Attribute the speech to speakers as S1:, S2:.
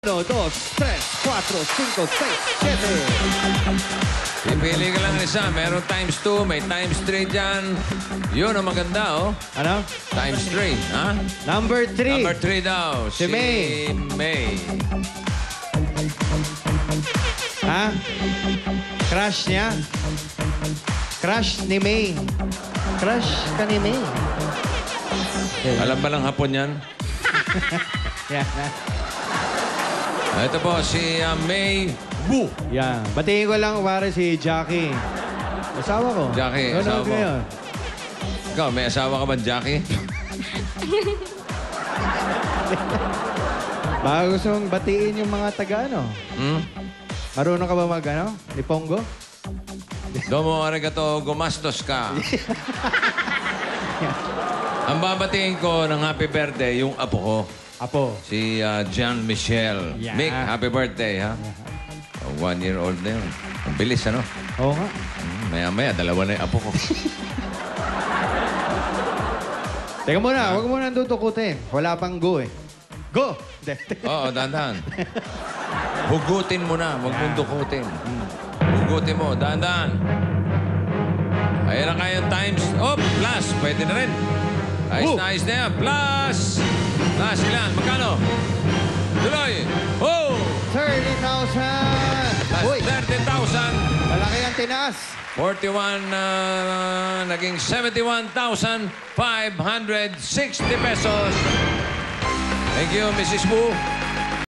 S1: 1, 2, 3, 4, 5, 6, 7.
S2: Pipili ka lang isa. Meron times 2, may times 3 dyan. Yun ang maganda, oh.
S1: Ano?
S2: Times 3, ha?
S1: Number 3.
S2: Number 3 daw.
S1: Si May.
S2: May.
S1: Ha? Crush niya? Crush ni May. Crush ka ni May.
S2: Alam ba lang hapon yan?
S1: Yan.
S2: Ito po, si May Bu.
S1: Yan. Batiin ko lang pare si Jackie. Asawa ko.
S2: Jackie,
S1: Ano
S2: asawa mo.
S1: ngayon?
S2: Ikaw, may asawa ka ba, Jackie?
S1: Baka gusto mong batiin yung mga taga ano?
S2: Hmm?
S1: Marunong ka ba mag ano? Lipongo?
S2: Domo arigato, gumastos ka. Ang babatiin ko ng happy birthday, yung apo ko.
S1: Apo.
S2: Si John Michelle.
S1: Yeah.
S2: Mick, happy birthday, ha? 1 year old na yun. Ang bilis, ano?
S1: Oo nga.
S2: Maya-maya, dalawa na yung apo ko.
S1: Teka muna, huwag mo nang tutukutin. Wala pang go eh. Go!
S2: Oo, dahan-dahan. Hugutin mo na, huwag mong dukutin. Hugutin mo, dahan-dahan. Ayan na kayong times. Oh, plus. Pwede na rin. Ayos na yan. Plus! Plus, ilan? Magkano? Tuloy! Oh!
S1: 30,000!
S2: Plus
S1: Uy,
S2: 30,000.
S1: malaki ang tinaas.
S2: 41, naging 71,560 pesos. Thank you, Mrs. Wu.